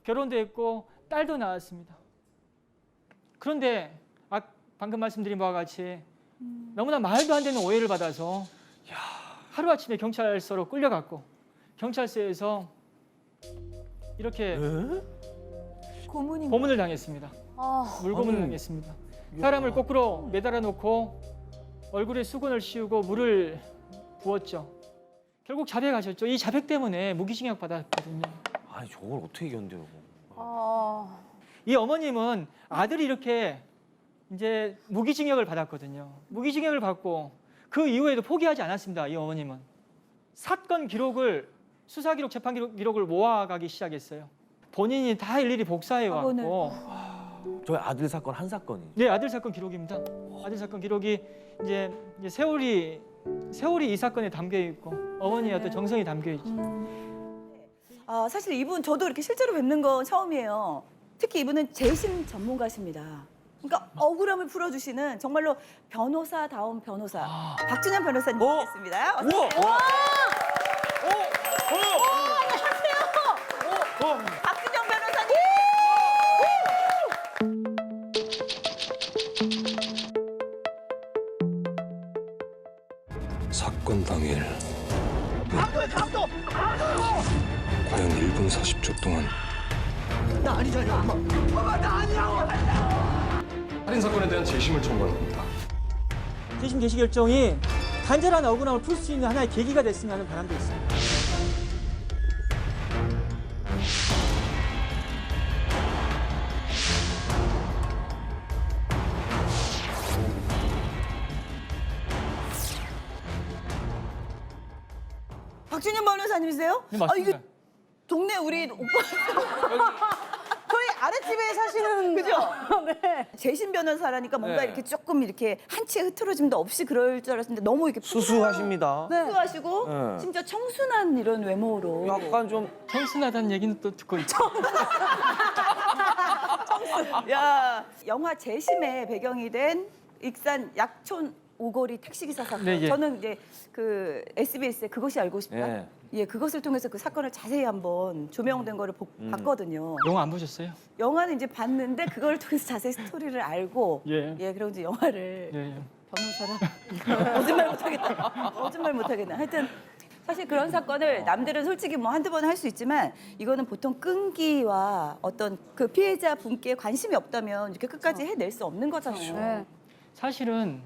결혼도 했고 딸도 낳았습니다. 그런데 방금 말씀드린 바와 같이 너무나 말도 안 되는 오해를 받아서 하루아침에 경찰서로 끌려갔고 경찰서에서 이렇게 고문을 당했습니다. 물고문을 당했습니다. 사람을 거꾸로 매달아 놓고 얼굴에 수건을 씌우고 물을 부었죠. 결국 자백하셨죠. 이 자백 때문에 무기징역 받았거든요. 아니 저걸 어떻게 견뎌요? 이 어머님은 아들이 이렇게 이제 무기징역을 받았거든요. 무기징역을 받고 그 이후에도 포기하지 않았습니다. 이 어머님은 사건 기록을 수사 기록, 재판 기록을 모아가기 시작했어요. 본인이 다 일일이 복사해 왔고. 저희 아들 사건 한 사건이. 네, 아들 사건 기록입니다. 아들 사건 기록이 이제 세월이 이 사건에 담겨 있고 어머니의 어떤 정성이 담겨 있죠. 사실 이분 저도 이렇게 실제로 뵙는 건 처음이에요. 특히 이분은 재심 전문가십니다. 그러니까 억울함을 풀어주시는 정말로 변호사다운 변호사 박준현 변호사님 모셨습니다. 어서 오세요. 안녕하세요. 박준현 변호사님. 사건 당일 과연 1분 40초 동안 살인 사건에 대한 재심을 청구하는 겁니다. 재심 개시 결정이 간절한 억울함을 풀 수 있는 하나의 계기가 됐으면 하는 바람도 있습니다. 박준현 변호사님이세요? 네, 맞습니다. 이게 동네 우리 오빠. 저희 아랫집에 사시는 그죠? 네. 재심 변호사라니까 뭔가 네. 이렇게 조금 이렇게 한치의 흐트러짐도 없이 그럴 줄 알았는데 너무 이렇게 수수하십니다. 수수하시고 네. 심지어 청순한 이런 외모로. 약간 좀 청순하다는 얘기는 또 듣고 있죠. 야, 영화 재심의 배경이 된 익산 약촌 오거리 택시기사 사건. 네, 예. 저는 이제 그 SBS의 그것이 알고 싶다. 예. 예, 그것을 통해서 그 사건을 자세히 한번 조명된 거를 봤거든요. 영화 안 보셨어요? 영화는 이제 봤는데 그걸 통해서 자세히 스토리를 알고 예. 그리고 이제 영화를 네. 변호사라 거짓말 못하겠다. 거짓말 못하겠네. 하여튼 사실 그런 사건을 남들은 솔직히 뭐 한두 번 할 수 있지만 이거는 보통 끈기와 어떤 그 피해자 분께 관심이 없다면 이렇게 끝까지 해낼 수 없는 거잖아요. 네. 사실은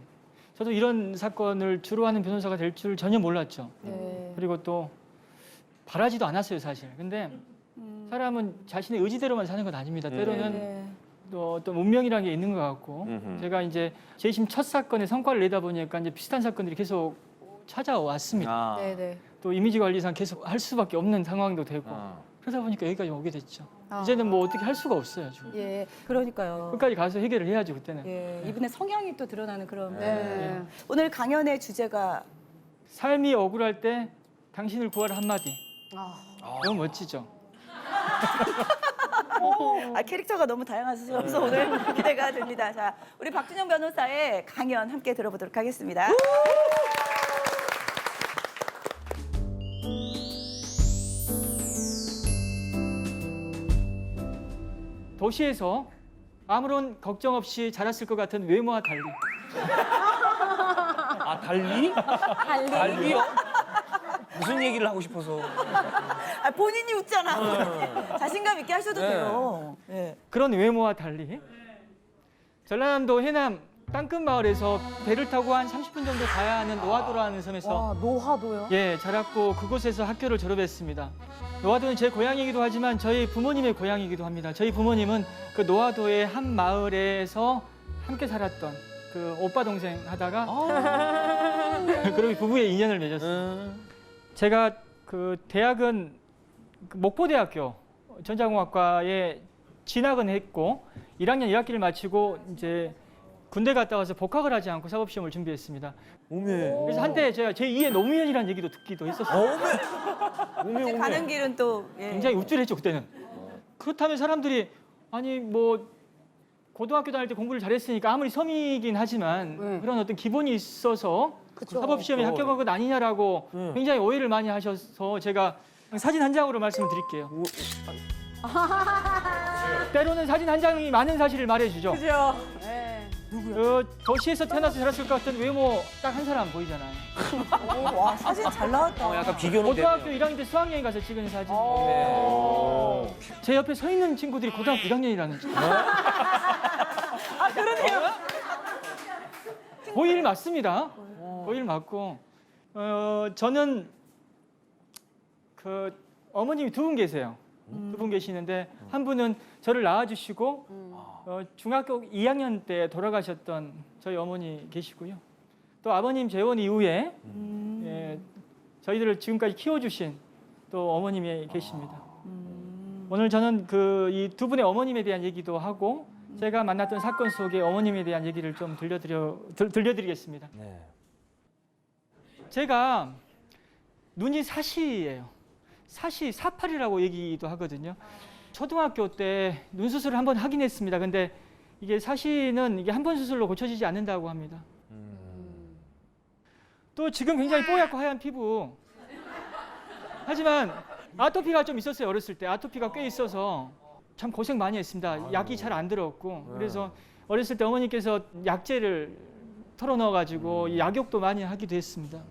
저도 이런 사건을 주로 하는 변호사가 될 줄 전혀 몰랐죠. 네. 그리고 또 바라지도 않았어요, 사실. 근데 사람은 자신의 의지대로만 사는 건 아닙니다. 때로는 네. 또 어떤 운명이라는 게 있는 것 같고 음흠. 제가 이제 재심 첫 사건의 성과를 내다 보니까 이제 비슷한 사건들이 계속 찾아왔습니다. 아. 네네. 또 이미지 관리상 계속 할 수밖에 없는 상황도 되고 그러다 보니까 여기까지 오게 됐죠. 이제는 뭐 어떻게 할 수가 없어요, 지금. 예, 그러니까요. 끝까지 가서 해결을 해야죠, 그때는. 예, 이분의 성향이 또 드러나는 그런. 네. 오늘 강연의 주제가 삶이 억울할 때 당신을 구하라 한마디. 아. 너무 멋지죠? 캐릭터가 너무 다양하셔서 오늘 기대가 됩니다. 자, 우리 박준영 변호사의 강연 함께 들어보도록 하겠습니다. 도시에서 아무런 걱정 없이 자랐을 것 같은 외모와 달리 아 달리? 달리요? 무슨 얘기를 하고 싶어서? 본인이 웃잖아. 자신감 있게 하셔도 돼요. 예. 그런 외모와 달리 전라남도 해남 땅끝 마을에서 배를 타고 한 30분 정도 가야 하는 노하도라는 섬에서 와, 노하도요? 예, 자랐고 그곳에서 학교를 졸업했습니다. 노하도는 제 고향이기도 하지만 저희 부모님의 고향이기도 합니다. 저희 부모님은 그 노하도의 한 마을에서 함께 살았던 그 오빠 동생 하다가 그리고 부부의 인연을 맺었어요. 제가 그 대학은 그 목포대학교 전자공학과에 진학은 했고 1학년 1학기를 마치고 이제 군대 갔다 와서 복학을 하지 않고 사법시험을 준비했습니다. 오메. 그래서 한때 제가 제2의 노무현이라는 얘기도 듣기도 했었어요. 오메. 가는 길은 또 굉장히 우쭐했죠 그때는. 그렇다면 사람들이 아니 뭐 고등학교 다닐 때 공부를 잘했으니까 아무리 섬이긴 하지만 그런 어떤 기본이 있어서 사법시험에 합격한 것 아니냐라고 굉장히 오해를 많이 하셔서 제가 사진 한 장으로 말씀을 드릴게요. 때로는 사진 한 장이 많은 사실을 말해주죠. 그죠? 네. 도시에서 태어나서 자랐을 것 같은 외모 딱 한 사람 보이잖아요. 오, 와, 사진 잘 나왔다. 약간 비교는 고등학교 되네요. 1학년 때 수학여행 가서 찍은 사진. 오. 제 옆에 서 있는 친구들이 고등학교 1학년이라는 거. 아, 그러네요. 고일 맞습니다. 고일 맞고 저는 그 어머님이 두 분 계세요. 두 분 계시는데 한 분은 저를 낳아주시고 중학교 2학년 때 돌아가셨던 저희 어머니 계시고요. 또 아버님 재혼 이후에 저희들을 지금까지 키워주신 또 어머님이 계십니다. 오늘 저는 그 이 두 분의 어머님에 대한 얘기도 하고 제가 만났던 사건 속의 어머님에 대한 얘기를 좀 들려드리겠습니다. 네. 제가 눈이 사시예요. 사시, 사팔이라고 얘기도 하거든요. 초등학교 때 눈 수술을 한번 하긴 했습니다. 근데 이게 사시는 이게 한 번 수술로 고쳐지지 않는다고 합니다. 또 지금 굉장히 뽀얗고 하얀 피부. 하지만 아토피가 좀 있었어요. 어렸을 때 아토피가 꽤 있어서 참 고생 많이 했습니다. 약이 잘 안 들었고 그래서 어렸을 때 어머니께서 약재를 털어 넣어가지고 약욕도 많이 하기도 했습니다.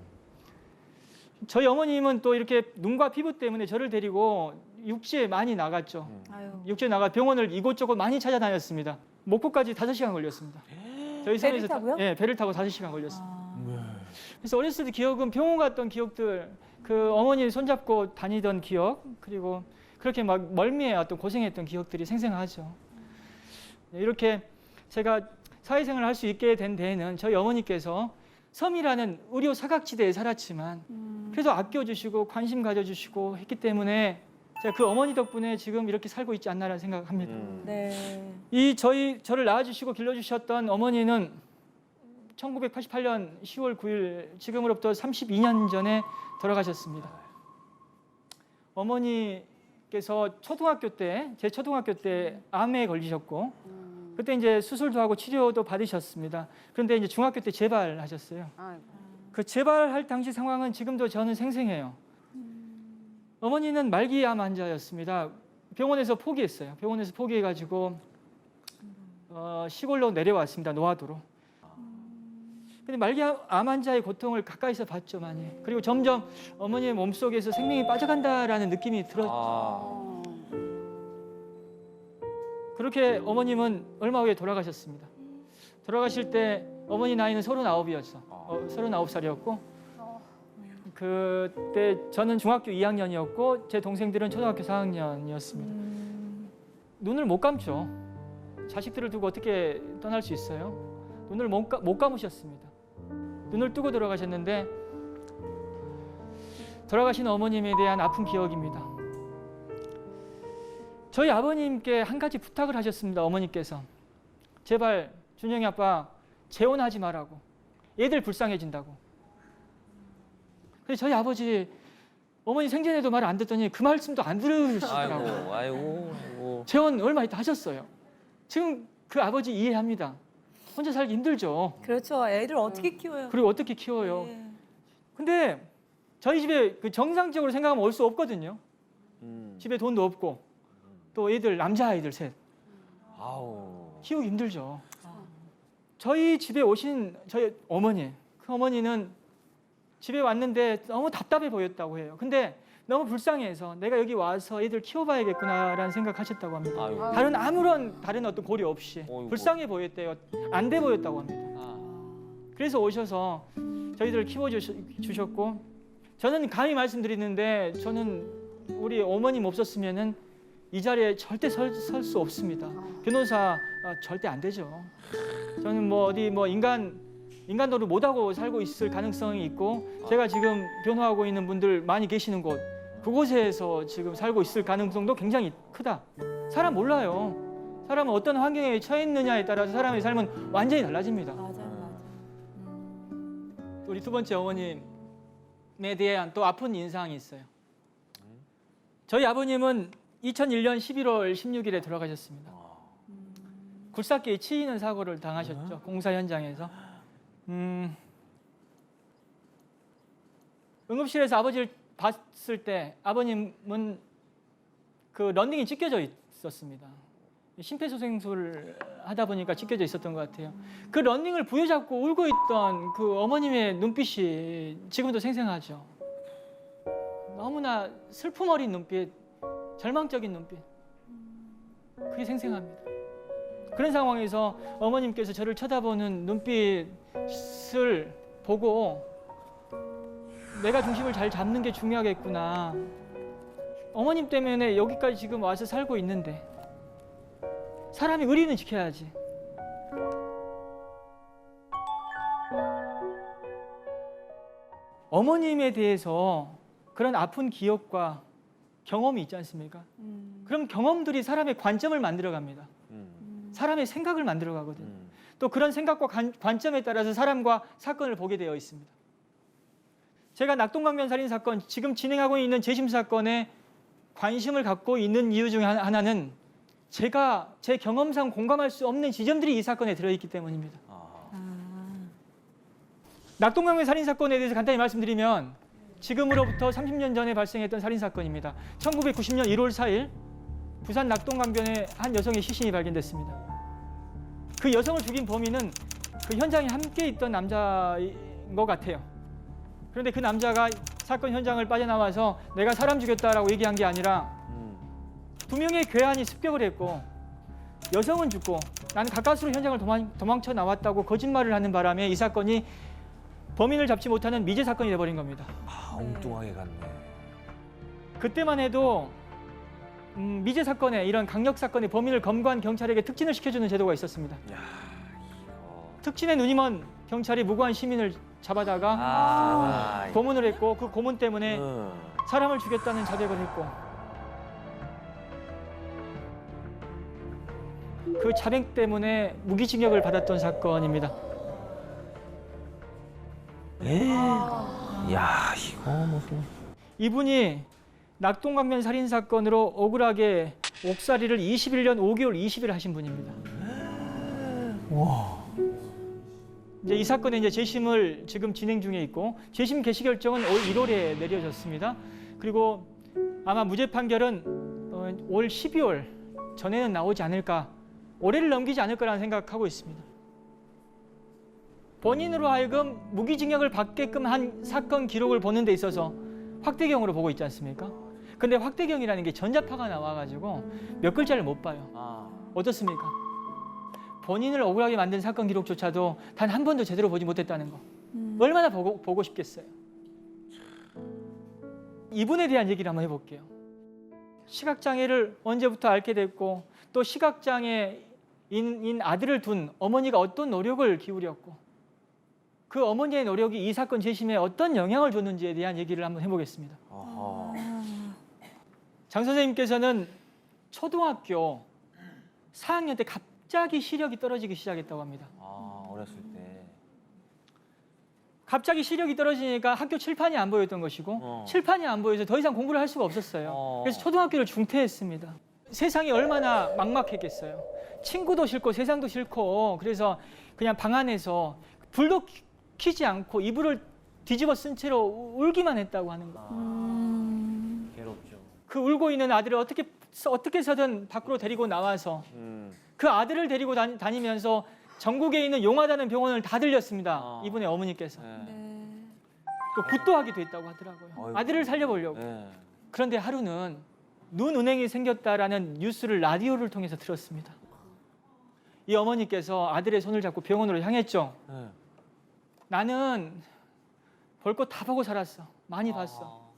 저희 어머님은 또 이렇게 눈과 피부 때문에 저를 데리고 육지에 많이 나갔죠. 아유. 육지에 나가 병원을 이곳저곳 많이 찾아다녔습니다. 목포까지 5시간 걸렸습니다. 저희 배를 타고요? 네, 배를 타고 5시간 걸렸습니다. 그래서 어렸을 때 기억은 병원 갔던 기억들, 그 어머니 손잡고 다니던 기억, 그리고 그렇게 막 멀미에 어떤 고생했던 기억들이 생생하죠. 이렇게 제가 사회생활을 할 수 있게 된 데에는 저희 어머니께서 섬이라는 의료 사각지대에 살았지만 그래도 아껴주시고 관심 가져주시고 했기 때문에 제가 그 어머니 덕분에 지금 이렇게 살고 있지 않나라는 생각합니다. 네. 이 저를 낳아주시고 길러주셨던 어머니는 1988년 10월 9일 지금으로부터 32년 전에 돌아가셨습니다. 어머니께서 제 초등학교 때 암에 걸리셨고 그때 이제 수술도 하고 치료도 받으셨습니다. 그런데 이제 중학교 때 재발하셨어요. 그 재발할 당시 상황은 지금도 저는 생생해요. 어머니는 말기암 환자였습니다. 병원에서 포기했어요. 병원에서 포기해가지고 시골로 내려왔습니다. 노화도로. 근데 말기암 환자의 고통을 가까이서 봤죠, 많이. 그리고 점점 어머니의 몸속에서 생명이 빠져간다라는 느낌이 들었죠. 그렇게 어머님은 얼마 후에 돌아가셨습니다. 돌아가실 때 어머니 나이는 39살이었고 그때 저는 중학교 2학년이었고 제 동생들은 초등학교 4학년이었습니다. 눈을 못 감죠. 자식들을 두고 어떻게 떠날 수 있어요? 눈을 못 감으셨습니다. 눈을 뜨고 돌아가셨는데 돌아가신 어머님에 대한 아픈 기억입니다. 저희 아버님께 한 가지 부탁을 하셨습니다. 어머니께서 제발 준영이 아빠 재혼하지 말라고. 애들 불쌍해진다고. 그래서 저희 아버지 어머니 생전에도 말 안 듣더니 그 말씀도 안 들으시더라고요. 아이고. 재혼 얼마 있다 하셨어요. 지금 그 아버지 이해합니다. 혼자 살기 힘들죠. 그렇죠. 애들 어떻게 키워요? 그리고 어떻게 키워요. 네. 근데 저희 집에 그 정상적으로 생각하면 올 수 없거든요. 집에 돈도 없고 또 애들 남자아이들 셋 아우. 키우기 힘들죠. 저희 집에 오신 저희 어머니, 그 어머니는 집에 왔는데 너무 답답해 보였다고 해요. 근데 너무 불쌍해서 내가 여기 와서 애들 키워봐야겠구나라는 생각하셨다고 합니다. 아이고. 다른 어떤 고려 없이 어이구. 불쌍해 보였대요. 안 돼 보였다고 합니다. 그래서 오셔서 저희들을 키워주셨고 저는 감히 말씀드리는데 저는 우리 어머님 없었으면은 이 자리에 절대 설 수 없습니다. 변호사 절대 안 되죠. 저는 뭐 어디 뭐 인간도를 못하고 살고 있을 가능성이 있고 제가 지금 변호하고 있는 분들 많이 계시는 곳 그곳에서 지금 살고 있을 가능성도 굉장히 크다. 사람 몰라요. 사람은 어떤 환경에 처해 있느냐에 따라서 사람의 삶은 완전히 달라집니다. 맞아요. 우리 두 번째 어머님에 대한 또 아픈 인상이 있어요. 저희 아버님은 2001년 11월 16일에 돌아가셨습니다. 굴삭기에 치이는 사고를 당하셨죠. 공사 현장에서. 응급실에서 아버지를 봤을 때 아버님은 그 런닝이 찢겨져 있었습니다. 심폐소생술을 하다 보니까 찢겨져 있었던 것 같아요. 그 러닝을 부여잡고 울고 있던 그 어머님의 눈빛이 지금도 생생하죠. 너무나 슬픔 어린 눈빛, 절망적인 눈빛. 그게 생생합니다. 그런 상황에서 어머님께서 저를 쳐다보는 눈빛을 보고 내가 중심을 잘 잡는 게 중요하겠구나. 어머님 때문에 여기까지 지금 와서 살고 있는데 사람이 의리는 지켜야지. 어머님에 대해서 그런 아픈 기억과 경험이 있지 않습니까? 그럼 경험들이 사람의 관점을 만들어갑니다. 사람의 생각을 만들어가거든요. 또 그런 생각과 관점에 따라서 사람과 사건을 보게 되어 있습니다. 제가 낙동강변 살인 사건, 지금 진행하고 있는 재심 사건에 관심을 갖고 있는 이유 중에 하나는 제가 제 경험상 공감할 수 없는 지점들이 이 사건에 들어있기 때문입니다. 낙동강변 살인 사건에 대해서 간단히 말씀드리면 지금으로부터 30년 전에 발생했던 살인 사건입니다. 1990년 1월 4일 부산 낙동강변에 한 여성의 시신이 발견됐습니다. 그 여성을 죽인 범인은 그 현장에 함께 있던 남자인 것 같아요. 그런데 그 남자가 사건 현장을 빠져나와서 내가 사람 죽였다라고 얘기한 게 아니라 두 명의 괴한이 습격을 했고 여성은 죽고 나는 가까스로 현장을 도망쳐 나왔다고 거짓말을 하는 바람에 이 사건이 범인을 잡지 못하는 미제 사건이 돼버린 겁니다. 아, 엉뚱하게 갔네. 그때만 해도 미제 사건에 이런 강력 사건의 범인을 검거한 경찰에게 특진을 시켜주는 제도가 있었습니다. 특진의 눈이 먼 경찰이 무고한 시민을 잡아다가 고문을 했고 그 고문 때문에 사람을 죽였다는 자백을 했고 그 자백 때문에 무기징역을 받았던 사건입니다. 야, 이거 무슨. 이분이 낙동강변 살인 사건으로 억울하게 옥살이를 21년 5개월 20일 하신 분입니다. 와. 이제 이 사건의 이제 재심을 지금 진행 중에 있고 재심 개시 결정은 올 1월에 내려졌습니다. 그리고 아마 무죄 판결은 올 12월 전에는 나오지 않을까, 올해를 넘기지 않을 거라는 생각하고 있습니다. 본인으로 하여금 무기징역을 받게끔 한 사건 기록을 보는 데 있어서 확대경으로 보고 있지 않습니까? 근데 확대경이라는 게 전자파가 나와가지고 몇 글자를 못 봐요. 어떻습니까? 본인을 억울하게 만든 사건 기록조차도 단 한 번도 제대로 보지 못했다는 거. 얼마나 보고 싶겠어요. 이분에 대한 얘기를 한번 해볼게요. 시각장애를 언제부터 앓게 됐고 또 시각장애인 아들을 둔 어머니가 어떤 노력을 기울였고 그 어머니의 노력이 이 사건 재심에 어떤 영향을 줬는지에 대한 얘기를 한번 해보겠습니다. 장 선생님께서는 초등학교 4학년 때 갑자기 시력이 떨어지기 시작했다고 합니다. 어렸을 때. 갑자기 시력이 떨어지니까 학교 칠판이 안 보였던 것이고 칠판이 안 보여서 더 이상 공부를 할 수가 없었어요. 그래서 초등학교를 중퇴했습니다. 세상이 얼마나 막막했겠어요. 친구도 싫고 세상도 싫고 그래서 그냥 방 안에서 불도 켜지 않고 이불을 뒤집어 쓴 채로 울기만 했다고 하는 거. 괴롭죠. 그 울고 있는 아들을 어떻게 해서든 밖으로 데리고 나와서 그 아들을 데리고 다니면서 전국에 있는 용하다는 병원을 다 들렸습니다. 이분의 어머니께서. 또 굿도 하기도 했다고 하더라고요. 어이구. 아들을 살려보려고. 그런데 하루는 눈은행이 생겼다라는 뉴스를 라디오를 통해서 들었습니다. 이 어머니께서 아들의 손을 잡고 병원으로 향했죠. 나는 볼 거 다 보고 살았어. 많이 봤어.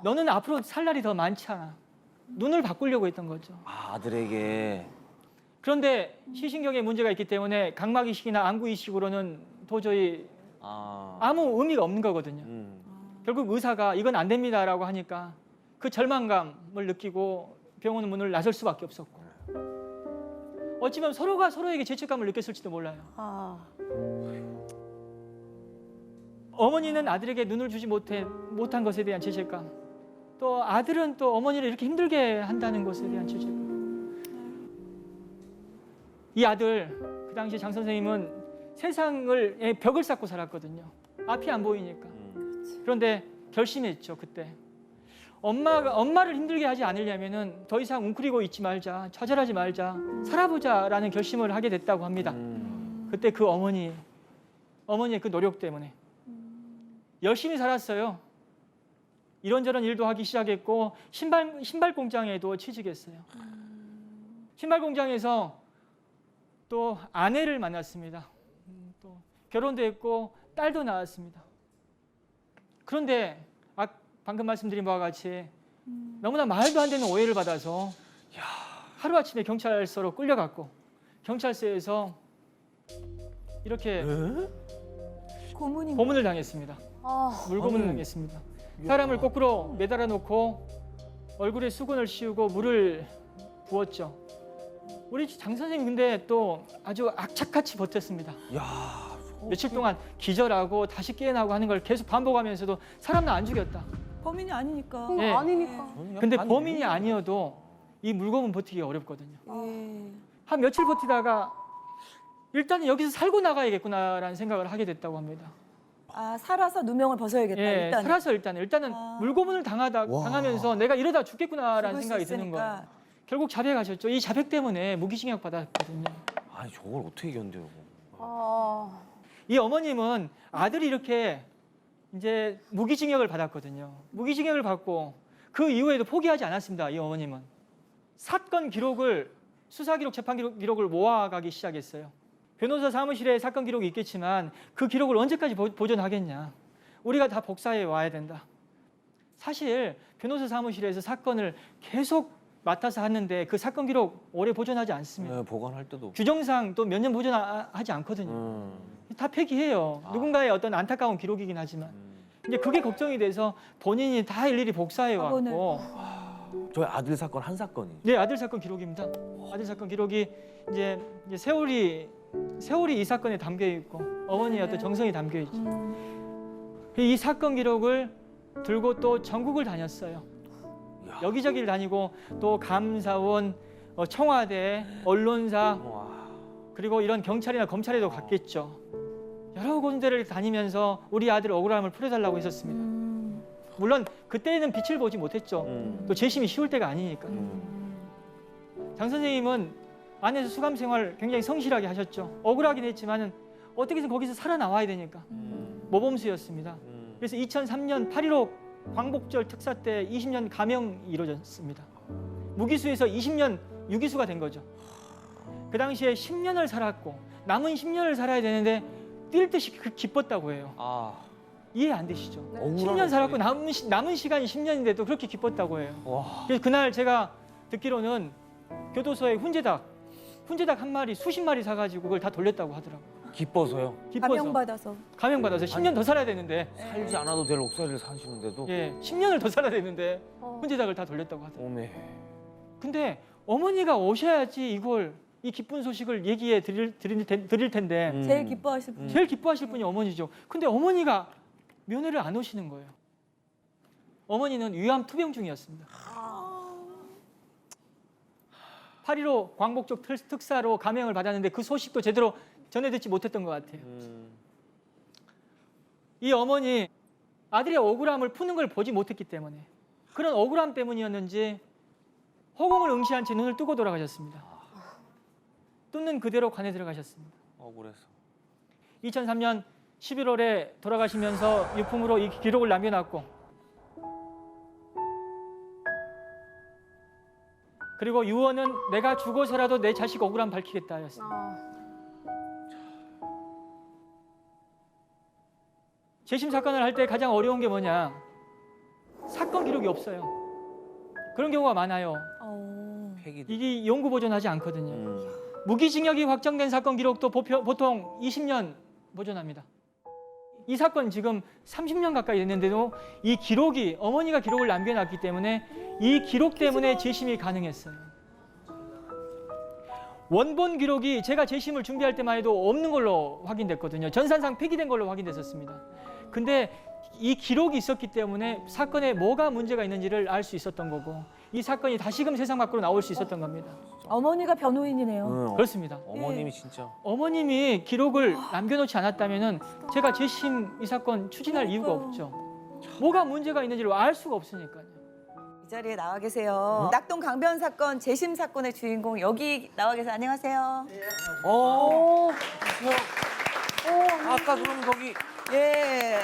너는 앞으로 살 날이 더 많잖아. 눈을 바꾸려고 했던 거죠. 아들에게. 그런데 시신경에 문제가 있기 때문에 각막 이식이나 안구 이식으로는 도저히 아무 의미가 없는 거거든요. 결국 의사가 이건 안 됩니다라고 하니까 그 절망감을 느끼고 병원 문을 나설 수밖에 없었고 어찌보면 서로가 서로에게 죄책감을 느꼈을지도 몰라요. 어머니는 아들에게 눈을 주지 못한 것에 대한 죄책감, 또 아들은 또 어머니를 이렇게 힘들게 한다는 것에 대한 죄책감. 이 아들, 그 당시 장 선생님은 세상을 벽을 쌓고 살았거든요. 앞이 안 보이니까. 그런데 결심했죠, 그때. 엄마를 힘들게 하지 않으려면은 더 이상 웅크리고 있지 말자, 좌절하지 말자, 살아보자라는 결심을 하게 됐다고 합니다. 그때 그 어머니의 그 노력 때문에 열심히 살았어요. 이런저런 일도 하기 시작했고 신발 공장에도 취직했어요. 신발 공장에서 또 아내를 만났습니다. 또 결혼도 했고 딸도 낳았습니다. 그런데 방금 말씀드린 바와 같이 너무나 말도 안 되는 오해를 받아서 하루아침에 경찰서로 끌려갔고 경찰서에서 이렇게 고문을 당했습니다. 물고문을 당했습니다. 사람을 거꾸로 매달아 놓고 얼굴에 수건을 씌우고 물을 부었죠. 우리 장 선생님 근데 또 아주 악착같이 버텼습니다. 며칠 동안 기절하고 다시 깨어나고 하는 걸 계속 반복하면서도 사람은 안 죽였다. 범인이 아니니까. 예. 아니니까. 근데 범인이 아니어도 이 물고문 버티기 어렵거든요. 예. 한 며칠 버티다가 일단은 여기서 살고 나가야겠구나라는 생각을 하게 됐다고 합니다. 아, 살아서 누명을 벗어야겠다. 예, 일단 살아서 일단은 물고문을 당하면서 내가 이러다 죽겠구나라는 생각이 드는 거예요. 결국 자백하셨죠. 이 자백 때문에 무기징역 받았거든요. 아니 저걸 어떻게 견뎌요? 이 어머님은 아들이 이렇게 이제 무기징역을 받았거든요. 무기징역을 받고 그 이후에도 포기하지 않았습니다. 이 어머님은 사건 기록을 수사 기록, 재판 기록을 모아가기 시작했어요. 변호사 사무실에 사건 기록이 있겠지만 그 기록을 언제까지 보존하겠냐. 우리가 다 복사해 와야 된다. 사실 변호사 사무실에서 사건을 계속 맡아서 하는데 그 사건 기록 오래 보존하지 않습니다. 네, 보관할 때도. 규정상 또 몇 년 보존하지 않거든요. 다 폐기해요. 누군가의 어떤 안타까운 기록이긴 하지만. 이제 그게 걱정이 돼서 본인이 다 일일이 복사해 왔고. 저희 아들 사건 한 사건이. 네, 아들 사건 기록입니다. 아들 사건 기록이 이제 세월이 이 사건에 담겨 있고 어머니의 어떤 정성이 담겨 있죠. 이 사건 기록을 들고 또 전국을 다녔어요. 여기저기를 다니고 또 감사원, 청와대, 언론사 그리고 이런 경찰이나 검찰에도 갔겠죠. 여러 군데를 다니면서 우리 아들 억울함을 풀어달라고 했었습니다. 물론 그때는 빛을 보지 못했죠. 또 재심이 쉬울 때가 아니니까. 장 선생님은 안에서 수감 생활 굉장히 성실하게 하셨죠. 억울하긴 했지만은 어떻게든 거기서 살아나와야 되니까. 모범수였습니다. 그래서 2003년 8.15 광복절 특사 때 20년 감형이 이루어졌습니다. 무기수에서 20년 유기수가 된 거죠. 그 당시에 10년을 살았고 남은 10년을 살아야 되는데 뛸 듯이 기뻤다고 해요. 이해 안 되시죠? 10년 살았고 남은 시간이 10년인데도 그렇게 기뻤다고 해요. 그래서 그날 제가 듣기로는 교도소에 훈제닭 한 마리, 수십 마리 사가지고 그걸 다 돌렸다고 하더라고요. 기뻐서요. 감형받아서. 감형받아서 10년 더 살아야 되는데. 살지 않아도 될 옥살이를 사시는데도. 예, 10년을 더 살아야 되는데 훈제닭을 다 돌렸다고 하더라고요. 오메. 근데 어머니가 오셔야지 이 기쁜 소식을 얘기해 드릴 텐데 제일 기뻐하실 분. 제일 기뻐하실 분이 어머니죠. 근데 어머니가 면회를 안 오시는 거예요. 어머니는 위암 투병 중이었습니다. 8.15 광복절 특사로 감형을 받았는데 그 소식도 제대로 전해 듣지 못했던 것 같아요. 이 어머니 아들의 억울함을 푸는 걸 보지 못했기 때문에 그런 억울함 때문이었는지 허공을 응시한 채 눈을 뜨고 돌아가셨습니다. 뜯는 그대로 관에 들어가셨습니다. 억울해서. 2003년 11월에 돌아가시면서 유품으로 이 기록을 남겨놨고 그리고 유언은 내가 죽어서라도 내 자식 억울함 밝히겠다 하였습니다. 재심 사건을 할 때 가장 어려운 게 뭐냐? 사건 기록이 없어요. 그런 경우가 많아요. 폐기도. 이게 영구 보존하지 않거든요. 무기징역이 확정된 사건 기록도 보통 20년 보존합니다. 이 사건 지금 30년 가까이 됐는데도 이 기록이 어머니가 기록을 남겨놨기 때문에 이 기록 때문에 재심이 가능했어요. 원본 기록이 제가 재심을 준비할 때만 해도 없는 걸로 확인됐거든요. 전산상 폐기된 걸로 확인됐었습니다. 근데 이 기록이 있었기 때문에 사건에 뭐가 문제가 있는지를 알 수 있었던 거고 이 사건이 다시금 세상 밖으로 나올 수 있었던 겁니다. 어머니가 변호인이네요. 그렇습니다. 어머님이 진짜. 어머님이 기록을 남겨놓지 않았다면은 제가 재심 이 사건 추진할 이유가 없죠. 뭐가 문제가 있는지를 알 수가 없으니까요. 이 자리에 나와 계세요. 낙동 강변 사건 재심 사건의 주인공 여기 나와 계세요. 안녕하세요. 어. 아까 그럼 거기 예.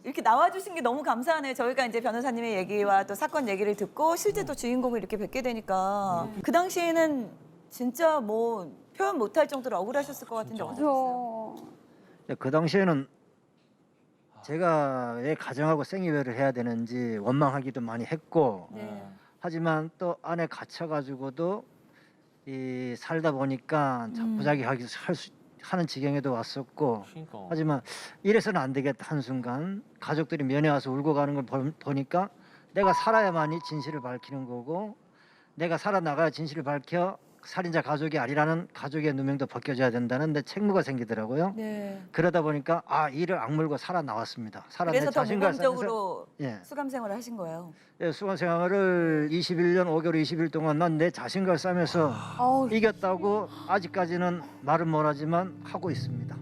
이렇게 나와주신 게 너무 감사하네요. 저희가 이제 변호사님의 얘기와 또 사건 얘기를 듣고 실제 또 주인공을 이렇게 뵙게 되니까 그 당시에는 진짜 뭐 표현 못할 정도로 억울하셨을 것 같은데 어떠셨어요? 그렇죠. 그 당시에는 제가 왜 가정하고 생이별을 해야 되는지 원망하기도 많이 했고 네. 하지만 또 안에 갇혀가지고도 이 살다 보니까 자포자기하기 하는 지경에도 왔었고 그러니까. 하지만 이래서는 안 되겠다 한순간 가족들이 면회 와서 울고 가는 걸 보니까 내가 살아야만이 진실을 밝히는 거고 내가 살아나가야 진실을 밝혀 살인자 가족이 아니라는 가족의 누명도 벗겨져야 된다는 데 책무가 생기더라고요. 네. 그러다 보니까 이를 악물고 살아나왔습니다. 그래서 더 자신감을 쌓으면서 모범적으로 예. 수감 생활을 하신 거예요. 예, 수감 생활을 21년 5개월 20일 동안 난 내 자신감을 쌓으면서 아우, 이겼다고 아직까지는 말은 못하지만 하고 있습니다.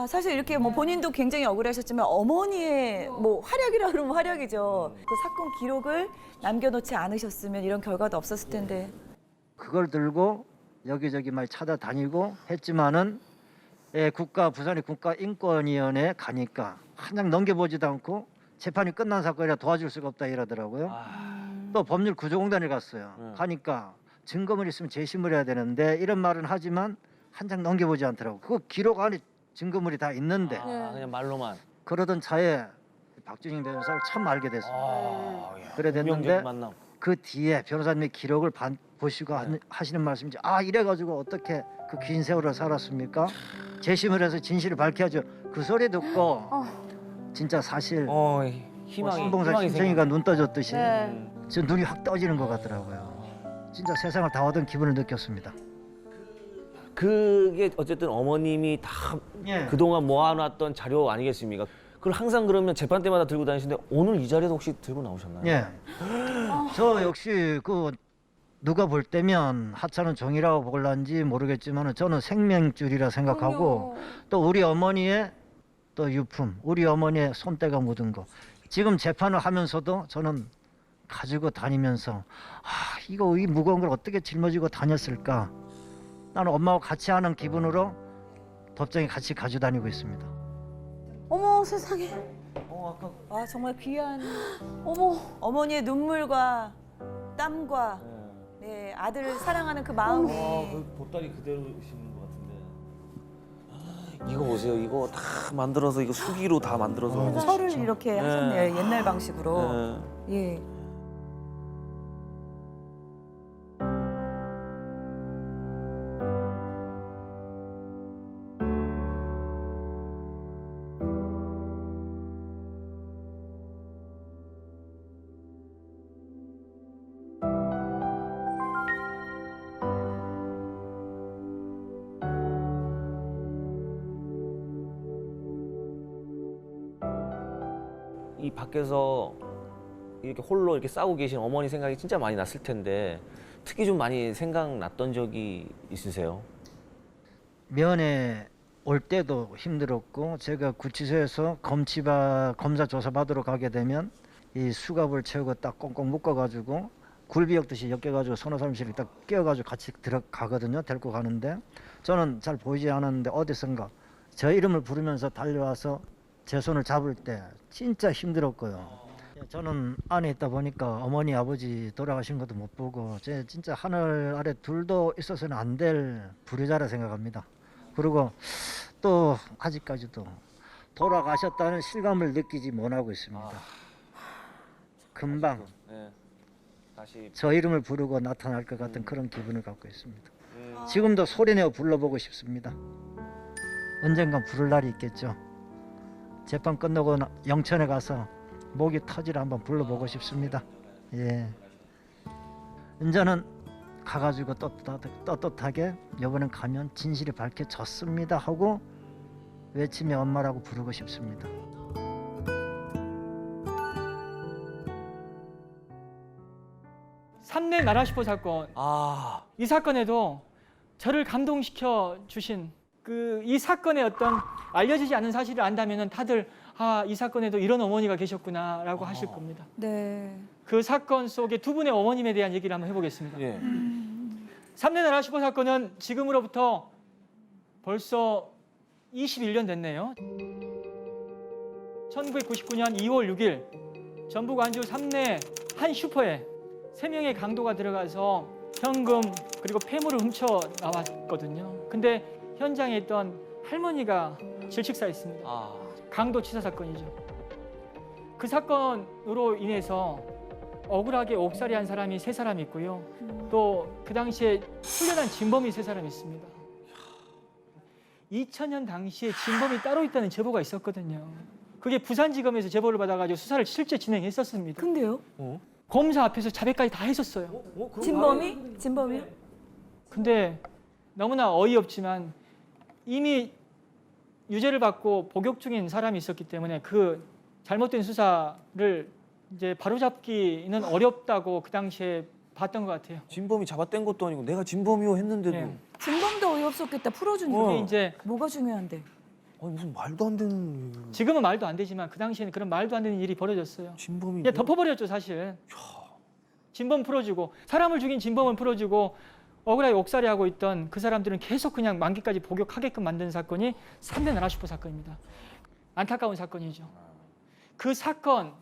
사실 이렇게 뭐 본인도 굉장히 억울하셨지만 어머니의 뭐 활약이라 그러면 활약이죠. 그 사건 기록을 남겨놓지 않으셨으면 이런 결과도 없었을 텐데. 그걸 들고 여기저기 많이 찾아다니고 했지만은 부산의 국가인권위원회에 가니까 한 장 넘겨보지도 않고 재판이 끝난 사건이라 도와줄 수가 없다 이러더라고요. 또 법률 구조공단에 갔어요. 가니까 증거물 있으면 재심을 해야 되는데 이런 말은 하지만 한 장 넘겨보지 않더라고. 그 기록 안에 증거물이 다 있는데 그냥 말로만. 그러던 차에 박준영 변호사를 처음 알게 됐습니다. 그래 됐는데 운명적인 만남. 그 뒤에 변호사님의 기록을 보시고 하시는 말씀이지 이래가지고 어떻게 그 긴 세월을 살았습니까? 재심을 해서 진실을 밝혀야죠. 그 소리 듣고 진짜 사실 희망이 신봉사 눈 떠졌듯이 네. 저 눈이 확 떠지는 것 같더라고요. 진짜 세상을 다 얻은 기분을 느꼈습니다. 그게 어쨌든 어머님이 다 예. 그동안 모아놨던 자료 아니겠습니까? 그걸 항상 그러면 재판 때마다 들고 다니시는데 오늘 이 자리에도 혹시 들고 나오셨나요? 예. 저 역시 누가 볼 때면 하찮은 종이라고 볼란지 모르겠지만 저는 생명줄이라 생각하고 또 우리 어머니의 또 유품, 우리 어머니의 손때가 묻은 거. 지금 재판을 하면서도 저는 가지고 다니면서 이거 이 무거운 걸 어떻게 짊어지고 다녔을까? 나는 엄마와 같이 하는 기분으로 법정에 같이 가지고 다니고 있습니다. 어머 세상에. 정말 귀한 어머. 어머니의 눈물과 땀과 네, 아들을 사랑하는 그 마음이 보따리 그대로이신 것 같은데. 이거 보세요. 이거 다 만들어서 이거 수기로 다 만들어서. 철을 이렇게 하셨네요. 옛날 방식으로. 네. 예. 이 밖에서 이렇게 홀로 이렇게 싸우고 계신 어머니 생각이 진짜 많이 났을 텐데 특히 좀 많이 생각났던 적이 있으세요? 면회 올 때도 힘들었고 제가 구치소에서 검사 조사 받으러 가게 되면 이 수갑을 채우고 딱 꽁꽁 묶어가지고 굴비 엮듯이 엮여가지고 선호사무실에 딱 끼워가지고 같이 들어가거든요. 데리고 가는데 저는 잘 보이지 않았는데 어디선가 저 이름을 부르면서 달려와서 제 손을 잡을 때 진짜 힘들었고요. 저는 안에 있다 보니까 어머니 아버지 돌아가신 것도 못 보고 제 진짜 하늘 아래 둘도 있어서는 안 될 불효자라 생각합니다. 그리고 또 아직까지도 돌아가셨다는 실감을 느끼지 못하고 있습니다. 금방 네. 다시 저 이름을 부르고 나타날 것 같은 그런 기분을 갖고 있습니다. 지금도 소리내어 불러보고 싶습니다. 언젠간 부를 날이 있겠죠. 재판 끝나고 영천에 가서 목이 터지라 한번 불러보고 싶습니다. 예. 이제는 가가지고 떳떳하게 여보는 가면 진실이 밝혀졌습니다 하고 외치며 엄마라고 부르고 싶습니다. 삼내 나라시포 사건, 아, 이 사건에도 저를 감동시켜 주신 이 사건의 어떤 알려지지 않은 사실을 안다면은 다들 이 사건에도 이런 어머니가 계셨구나라고 하실 겁니다. 네. 그 사건 속에 두 분의 어머님에 대한 얘기를 한번 해보겠습니다. 예. 삼내 나라시포 사건은 지금으로부터 벌써 21년 됐네요. 1999년 2월 6일 전북 안주 삼내 한 슈퍼에 3명의 강도가 들어가서 현금 그리고 폐물을 훔쳐 나왔거든요. 근데 현장에 있던 할머니가 질식사했습니다. 아, 강도 치사 사건이죠. 그 사건으로 인해서 억울하게 옥살이한 사람이 3사람이 있고요. 또 그 당시에 풀려난 진범이 3사람이 있습니다. 2000년 당시에 진범이 따로 있다는 제보가 있었거든요. 그게 부산지검에서 제보를 받아가지고 수사를 실제 진행했었습니다. 근데요? 검사 앞에서 자백까지 다 했었어요. 진범이? 진범이요? 근데 너무나 어이없지만 이미 유죄를 받고 복역 중인 사람이 있었기 때문에 그 잘못된 수사를 이제 바로잡기는 어렵다고 그 당시에 봤던 것 같아요. 진범이 잡아뗀 것도 아니고 내가 진범이요 했는데도 예. 진범도 어이없었겠다. 풀어주니까. 근데 이제 뭐가 중요한데? 아니 무슨 말도 안 되는 지금은 말도 안 되지만 그 당시에는 그런 말도 안 되는 일이 벌어졌어요. 진범이 예, 덮어버렸죠 사실. 진범 풀어주고 사람을 죽인 진범을 풀어주고 억울하게 옥살이하고 있던 그 사람들은 계속 그냥 만기까지 복역하게끔 만든 사건이 삼내 나라슈퍼 사건입니다. 안타까운 사건이죠. 그 사건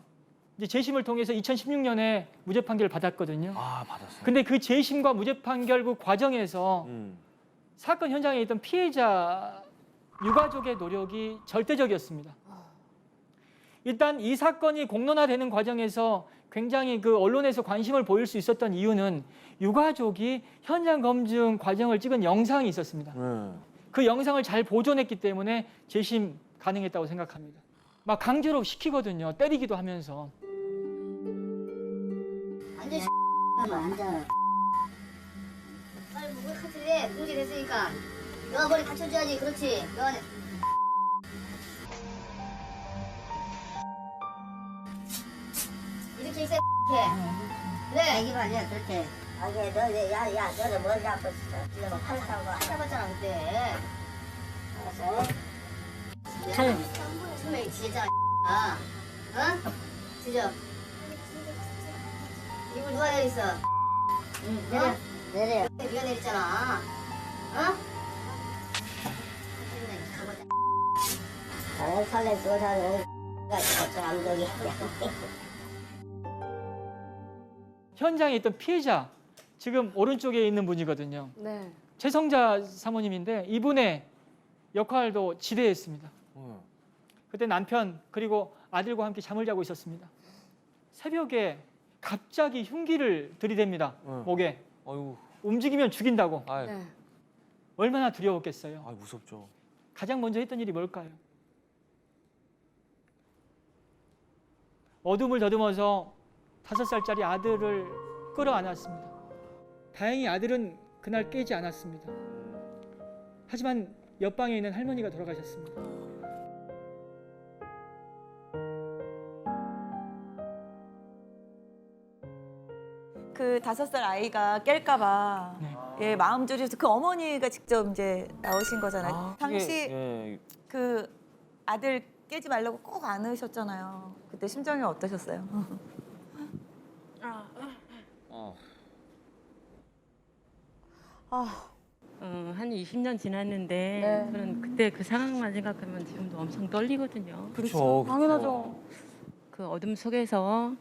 이제 재심을 통해서 2016년에 무죄 판결을 받았거든요. 아, 받았어요. 근데 그 재심과 무죄 판결 그 과정에서 음. 사건 현장에 있던 피해자 유가족의 노력이 절대적이었습니다. 일단 이 사건이 공론화되는 과정에서 굉장히 그 언론에서 관심을 보일 수 있었던 이유는 유가족이 현장 검증 과정을 찍은 영상이 있었습니다. 그 영상을 잘 보존했기 때문에 재심 가능했다고 생각합니다. 막 강제로 시키거든요. 때리기도 하면서. 완전 완전. 빨리 목을 커트해. 공지 됐으니까. 너가 머리 받쳐줘야지. 그렇지. 너가 이렇게 있어. 그래. 이게 말이야. 그렇게. 아게 너야 너는 머리 잡고 있어. 너 팔 잡았잖아 그때. 알았어. 처음에 진짜 어? 진짜. 이불 누가 내렸어? 응, 내려. 네가 내렸잖아. 어? 아, 살래 쏘사는 감독이. 현장에 있던 피해자 지금 오른쪽에 있는 분이거든요. 네. 최성자 사모님인데 이분의 역할도 지대했습니다. 그때 남편 그리고 아들과 함께 잠을 자고 있었습니다. 새벽에 갑자기 흉기를 들이댑니다. 목에. 아유, 움직이면 죽인다고. 아유, 네. 얼마나 두려웠겠어요. 아유 무섭죠. 가장 먼저 했던 일이 뭘까요? 어둠을 더듬어서 5살짜리 아들을 끌어안았습니다. 다행히 아들은 그날 깨지 않았습니다. 하지만 옆방에 있는 할머니가 돌아가셨습니다. 그 5살 아이가 깰까봐 네. 예, 마음 졸여서 그 어머니가 직접 이제 나오신 거잖아요. 당시 예, 그 아들 깨지 말라고 꼭 안으셨잖아요. 그때 심정이 어떠셨어요? 한 20년 지났는데 네. 저는 그때 그 상황만 생각하면 지금도 엄청 떨리거든요. 그렇죠. 당연하죠. 그 어둠 속에서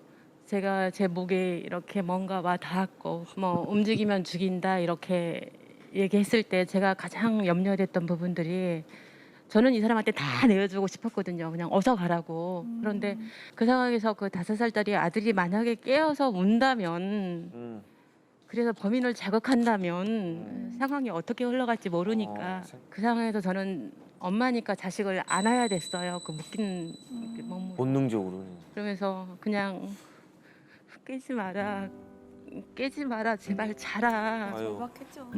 제가 제 목에 이렇게 뭔가 와 닿았고 뭐 움직이면 죽인다 이렇게 얘기했을 때 제가 가장 염려됐던 부분들이 저는 이 사람한테 다 내어주고 싶었거든요. 그냥 어서 가라고. 그런데 그 상황에서 그 5살짜리 아들이 만약에 깨어서 운다면 그래서 범인을 자극한다면 상황이 어떻게 흘러갈지 모르니까 그 상황에서 저는 엄마니까 자식을 안아야 됐어요. 그 묶인 몸으로. 본능적으로. 그러면서 그냥 깨지 마라. 깨지 마라 제발 자라. 아유. 절박했죠.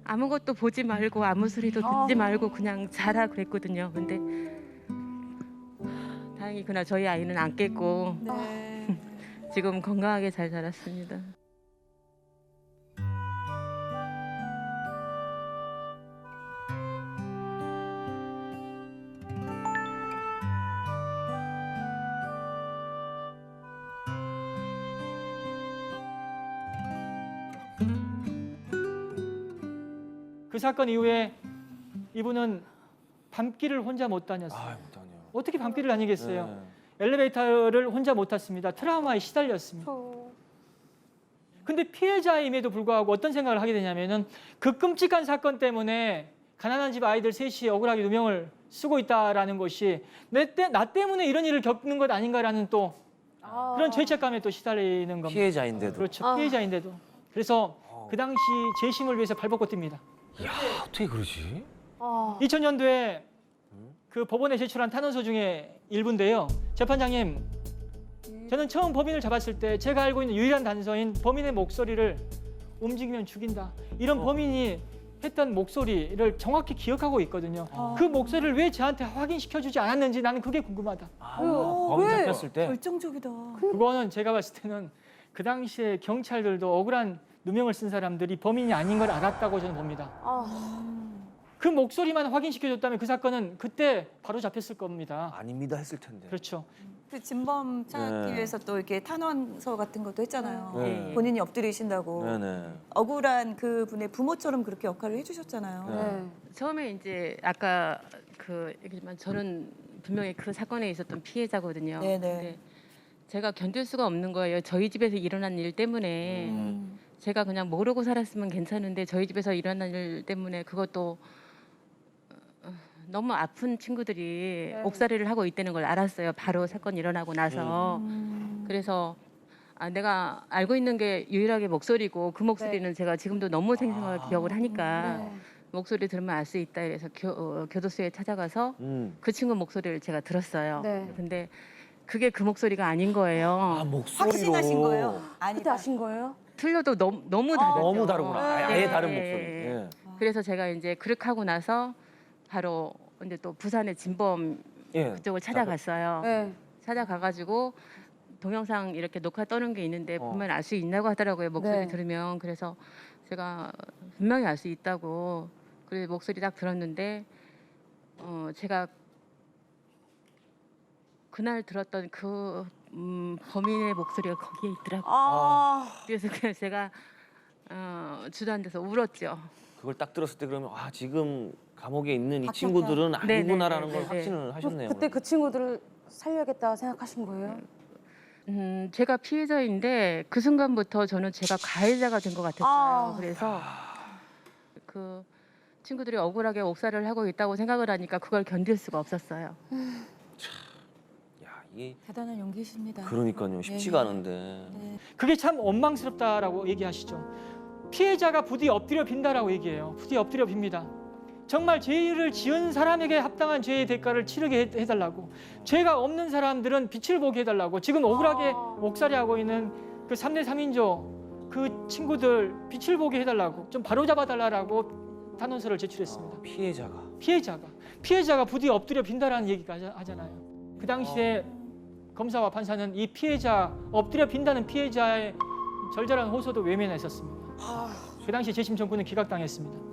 아무것도 보지 말고 아무 소리도 듣지 말고 그냥 자라 그랬거든요. 근데 다행히 그날 저희 아이는 안 깼고 네. 지금 건강하게 잘 자랐습니다. 그 사건 이후에 이분은 밤길을 혼자 못 다녔어요. 아, 못하네요. 어떻게 밤길을 다니겠어요? 네. 엘리베이터를 혼자 못 탔습니다. 트라우마에 시달렸습니다. 근데 피해자임에도 불구하고 어떤 생각을 하게 되냐면은 그 끔찍한 사건 때문에 가난한 집 아이들 셋이 억울하게 누명을 쓰고 있다라는 것이 나 때문에 이런 일을 겪는 것 아닌가라는 또 그런 죄책감에 또 시달리는 겁니다. 피해자인데도. 그렇죠. 피해자인데도. 그래서 그 당시 재심을 위해서 발벗고 뜁니다. 야, 어떻게 그러지? 2000년도에 그 법원에 제출한 탄원서 중에 일부인데요. 재판장님, 저는 처음 범인을 잡았을 때 제가 알고 있는 유일한 단서인 범인의 목소리를 움직이면 죽인다. 이런 범인이 했던 목소리를 정확히 기억하고 있거든요. 그 목소리를 왜 저한테 확인시켜주지 않았는지 나는 그게 궁금하다. 범인 잡혔을 때. 결정적이다. 그거는 제가 봤을 때는 그 당시에 경찰들도 억울한 누명을 쓴 사람들이 범인이 아닌 걸 알았다고 저는 봅니다. 그 목소리만 확인시켜줬다면 그 사건은 그때 바로 잡혔을 겁니다. 아닙니다 했을 텐데. 그렇죠. 그 진범 찾기 네. 위해서 또 이렇게 탄원서 같은 것도 했잖아요. 네. 본인이 엎드리신다고. 네네. 억울한 그 분의 부모처럼 그렇게 역할을 해주셨잖아요. 네. 처음에 이제 아까 그 얘기지만 저는 분명히 그 사건에 있었던 피해자거든요. 네네. 근데 제가 견딜 수가 없는 거예요. 저희 집에서 일어난 일 때문에 제가 그냥 모르고 살았으면 괜찮은데 저희 집에서 일어난 일 때문에 그것도 너무 아픈 친구들이 옥살이를 하고 있다는 걸 알았어요. 바로 사건 일어나고 나서. 그래서 내가 알고 있는 게 유일하게 목소리고 그 목소리는 제가 지금도 너무 생생하게 기억을 하니까 목소리 들으면 알 수 있다. 그래서 교도소에 찾아가서 그 친구 목소리를 제가 들었어요. 근데 그게 그 목소리가 아닌 거예요. 아, 목소리로. 확신하신 거예요? 그때 아니다. 아신 거예요? 틀려도 너무 다르죠. 너무 다르구나. 아예 네. 다른 목소리. 예. 그래서 제가 이제 그렇게 하고 나서 바로 이제 또 부산의 진범 예. 그쪽을 찾아갔어요. 네. 찾아가가지고 동영상 이렇게 녹화 떠는 게 있는데 보면 알 수 있다고 하더라고요. 목소리 네. 들으면. 그래서 제가 분명히 알 수 있다고. 그래서 목소리 딱 들었는데 제가 그날 들었던 그 범인의 목소리가 거기에 있더라고요. 그래서 그냥 제가 주도 안 돼서 울었죠. 그걸 딱 들었을 때 그러면 아 지금 감옥에 있는 이 바뀌었다. 친구들은 네, 아니구나라는 네, 걸 네, 네. 확신을 하셨네요. 그때 그 친구들을 살려야겠다 생각하신 거예요? 제가 피해자인데 그 순간부터 저는 제가 가해자가 된 것 같았어요. 그래서 그 친구들이 억울하게 옥살이를 하고 있다고 생각을 하니까 그걸 견딜 수가 없었어요. 야, 이게 대단한 용기십니다. 그러니까요. 쉽지가 않은데. 그게 참 원망스럽다라고 얘기하시죠. 피해자가 부디 엎드려 빈다라고 얘기해요. 부디 엎드려 빕니다. 정말 죄를 지은 사람에게 합당한 죄의 대가를 치르게 해달라고. 죄가 없는 사람들은 빛을 보게 해달라고. 지금 억울하게 옥살이하고 있는 그 3대 3인조 그 친구들 빛을 보게 해달라고. 좀 바로잡아달라고 탄원서를 제출했습니다. 피해자가 부디 엎드려 빈다라는 얘기가 하잖아요. 그 당시에 검사와 판사는 이 피해자 엎드려 빈다는 피해자의 절절한 호소도 외면했었습니다. 그 당시 재심 청구는 기각당했습니다.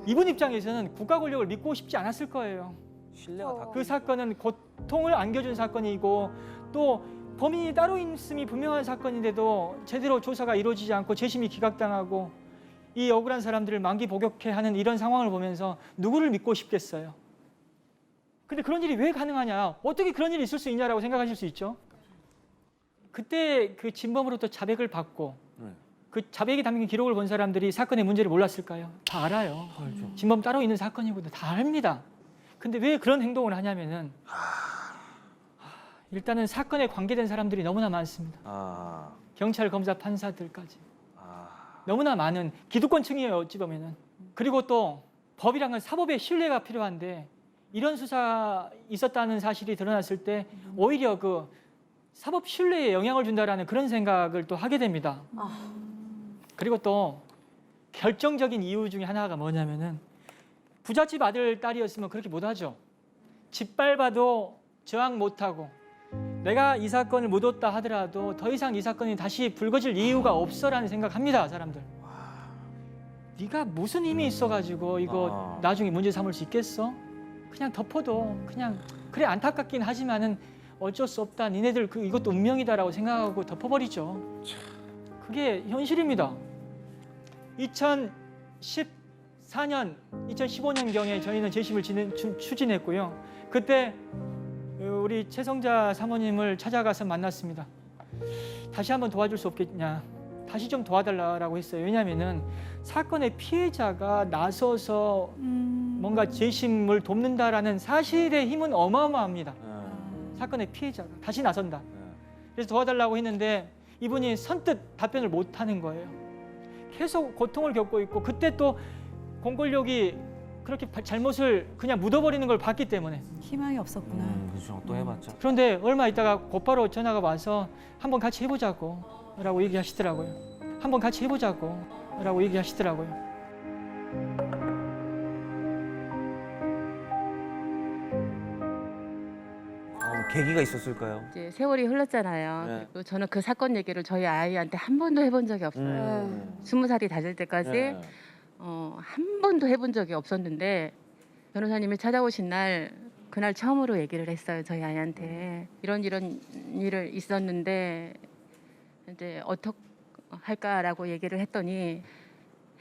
이분 입장에서는 국가 권력을 믿고 싶지 않았을 거예요. 신뢰가 다. 그 사건은 고통을 안겨준 사건이고 또 범인이 따로 있음이 분명한 사건인데도 제대로 조사가 이루어지지 않고 재심이 기각당하고 이 억울한 사람들을 만기 복역해하는 이런 상황을 보면서 누구를 믿고 싶겠어요. 근데 그런 일이 왜 가능하냐? 어떻게 그런 일이 있을 수 있냐라고 생각하실 수 있죠. 그때 그 진범으로부터 자백을 받고 그 자백이 담긴 기록을 본 사람들이 사건의 문제를 몰랐을까요? 다 알아요. 진범 따로 있는 사건이고 다 압니다. 근데 왜 그런 행동을 하냐면은 일단은 사건에 관계된 사람들이 너무나 많습니다. 경찰, 검사, 판사들까지. 너무나 많은 기득권층이에요. 어찌 보면은. 그리고 또 법이란 건 사법의 신뢰가 필요한데 이런 수사 있었다는 사실이 드러났을 때 오히려 그 사법 신뢰에 영향을 준다라는 그런 생각을 또 하게 됩니다. 그리고 또 결정적인 이유 중에 하나가 뭐냐면은 부잣집 아들 딸이었으면 그렇게 못하죠. 짓밟아도 저항 못하고 내가 이 사건을 묻었다 하더라도 더 이상 이 사건이 다시 불거질 이유가 없어라는 생각합니다, 사람들. 네가 무슨 힘이 있어가지고 이거 나중에 문제 삼을 수 있겠어? 그냥 덮어도 그냥 그래 안타깝긴 하지만은 어쩔 수 없다. 니네들 이것도 운명이다라고 생각하고 덮어버리죠. 그게 현실입니다. 2014년, 2015년경에 저희는 재심을 추진했고요. 그때 우리 최성자 사모님을 찾아가서 만났습니다. 다시 한번 도와줄 수 없겠냐. 다시 좀 도와달라고 했어요. 왜냐하면은 사건의 피해자가 나서서 뭔가 재심을 돕는다라는 사실의 힘은 어마어마합니다. 사건의 피해자가 다시 나선다. 그래서 도와달라고 했는데 이분이 선뜻 답변을 못 하는 거예요. 계속 고통을 겪고 있고 그때 또 공권력이 그렇게 잘못을 그냥 묻어버리는 걸 봤기 때문에 희망이 없었구나. 그렇죠. 또 해봤죠. 그런데 얼마 있다가 곧바로 전화가 와서 한번 같이 해보자고 라고 얘기하시더라고요. 한번 같이 해보자고 라고 얘기하시더라고요. 계기가 있었을까요? 이제 세월이 흘렀잖아요. 네. 그리고 저는 그 사건 얘기를 저희 아이한테 한 번도 해본 적이 없어요. 20살이 다 될 때까지 네. 한 번도 해본 적이 없었는데 변호사님이 찾아오신 날 그날 처음으로 얘기를 했어요. 저희 아이한테 이런 일을 있었는데 이제 어떻게 할까라고 얘기를 했더니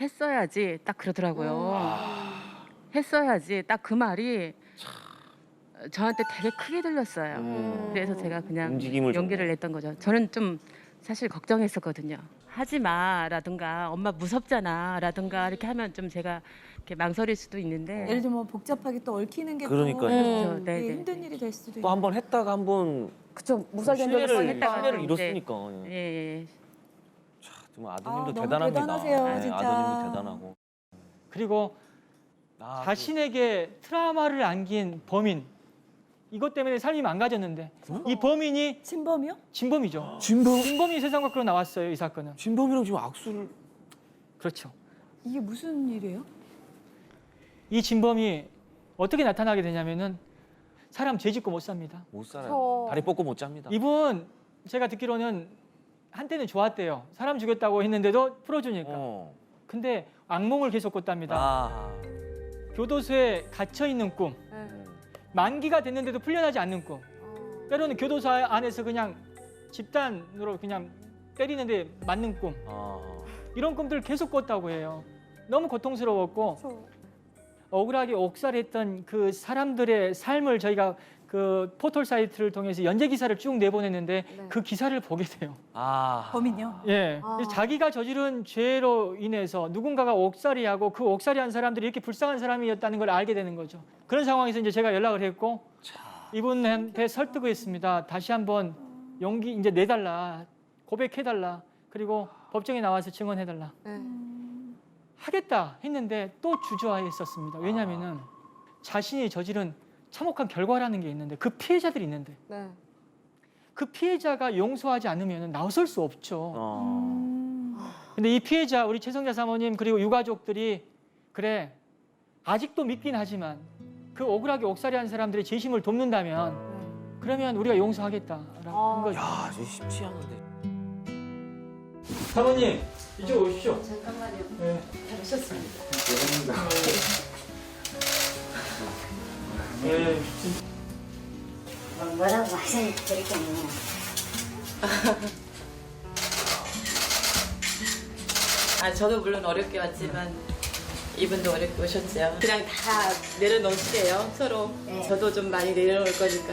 했어야지 딱 그러더라고요. 했어야지 딱 그 말이 저한테 되게 크게 들렸어요. 그래서 제가 그냥 움직임을 용기를 냈던 거죠. 저는 좀 사실 걱정했었거든요. 하지 마라든가 엄마 무섭잖아라든가 이렇게 하면 좀 제가 이렇게 망설일 수도 있는데 예를 들면 복잡하게 또 얽히는 게 그러니까요. 또 그렇죠. 네, 네, 힘든 네. 일이 될 수도 또 있고. 한 번 했다가 한번 그쵸, 무사견적을 신뢰를 네. 잃었으니까. 예, 예. 정말 아드님도 너무 대단합니다. 대단하세요, 네, 진짜. 아드님도 대단하고. 그리고 자신에게 트라우마를 안긴 범인 이것 때문에 삶이 망가졌는데 이 범인이 친범이요? 진범이죠. 진범? 진범이 세상 밖으로 나왔어요. 이 사건은. 진범이랑 지금 악수를 그렇죠. 이게 무슨 일이에요? 이 진범이 어떻게 나타나게 되냐면은 사람 죄 짓고 못 삽니다. 못 살아요. 저- 다리 뻗고 못 잡니다. 이분 제가 듣기로는 한때는 좋았대요. 사람 죽였다고 했는데도 풀어주니까. 근데 악몽을 계속 꿨답니다. 아. 교도소에 갇혀 있는 꿈, 만기가 됐는데도 풀려나지 않는 꿈. 때로는 교도소 안에서 그냥 집단으로 그냥 때리는데 맞는 꿈. 이런 꿈들을 계속 꿨다고 해요. 너무 고통스러웠고 억울하게 옥살했던 그 사람들의 삶을 저희가 그 포털 사이트를 통해서 연재 기사를 쭉 내보냈는데 그 기사를 보게 돼요. 범인요? 예. 그래서 자기가 저지른 죄로 인해서 누군가가 옥살이하고 그 옥살이한 사람들이 이렇게 불쌍한 사람이었다는 걸 알게 되는 거죠. 그런 상황에서 이제 제가 연락을 했고 이분한테 설득을 했습니다. 다시 한번 용기 이제 내달라, 고백해달라, 그리고 법정에 나와서 증언해달라. 하겠다 했는데 또 주저하였었습니다. 왜냐하면은 자신이 저지른 참혹한 결과라는 게 있는데 그 피해자들이 있는데 그 피해자가 용서하지 않으면 나설 수 없죠. 근데 이 피해자 우리 최성자 사모님 그리고 유가족들이 그래 아직도 믿긴 하지만 그 억울하게 옥살이한 사람들의 재심을 돕는다면 그러면 우리가 용서하겠다라고 한 거죠. 야, 저 쉽지 않은데. 사모님 이쪽 오십시오. 잠깐만요. 네. 잘 오셨습니다. 네. 뭐라고 하시니 그렇게 하면 저도 물론 어렵게 왔지만 이분도 어렵게 오셨죠. 그냥 다 내려놓으시게요 서로. 네. 저도 좀 많이 내려놓을 거니까.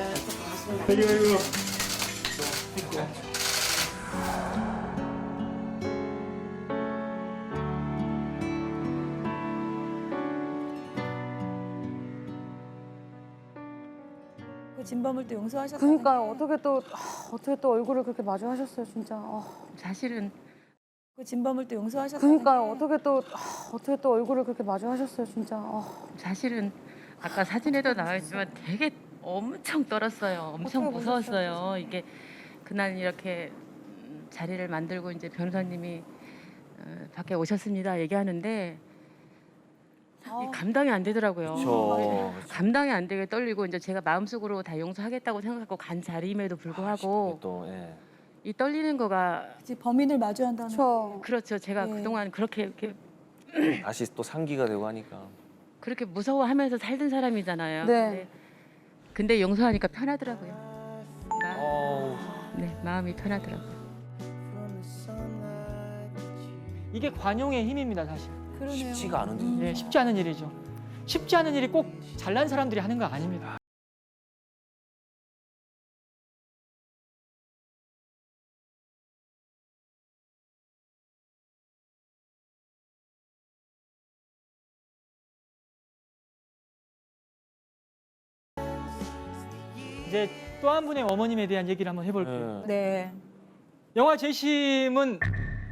그 진범을 또 용서하셨다는 그러니까요. 게 어떻게 또 얼굴을 그렇게 마주하셨어요, 진짜. 사실은 그 진범을 또 용서하셨다는 그러니까요. 게 어떻게 또 얼굴을 그렇게 마주하셨어요, 진짜. 사실은 아까 사진에도 나와 있지만 되게 엄청 떨었어요. 엄청 어떻게 무서웠어요. 이게 그날 이렇게 자리를 만들고 이제 변호사님이 밖에 오셨습니다 얘기하는데 이 감당이 안 되더라고요. 그렇죠. 감당이 안 되게 떨리고 이제 제가 마음속으로 다 용서하겠다고 생각하고 간 자리임에도 불구하고 또 예. 이 떨리는 거가 이제 범인을 마주한다는. 저 그렇죠. 제가 네. 그동안 그렇게 이렇게 다시 또 상기가 되고 하니까. 그렇게 무서워하면서 살던 사람이잖아요. 네. 근데 용서하니까 편하더라고요. 어우. 네, 마음이 편하더라고요. 이게 관용의 힘입니다, 사실. 그러네요. 쉽지가 않은데. 예, 쉽지 않은 일이죠. 쉽지 않은 일이 꼭 잘난 사람들이 하는 거 아닙니다. 이제 또 한 분의 어머님에 대한 얘기를 한번 해볼게요. 예. 네. 영화 재심은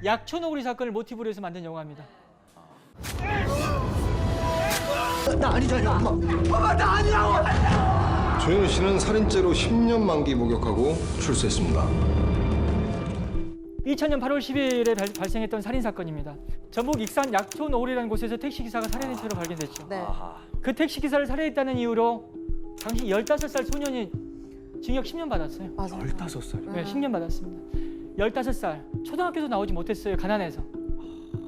약촌오구리 사건을 모티브로 해서 만든 영화입니다. 조현우 씨는 살인죄로 10년 만기 목욕하고 출소했습니다. 2000년 8월 10일에 발생했던 살인 사건입니다. 전북 익산 약촌오구리라는 곳에서 택시 기사가 살해된 채로 발견됐죠. 네. 아하. 그 택시 기사를 살해했다는 이유로 당시 15살 소년이 징역 10년 받았어요. 맞아요. 15살이요. 네, 10년 받았습니다. 15살, 초등학교도 나오지 못했어요. 가난해서.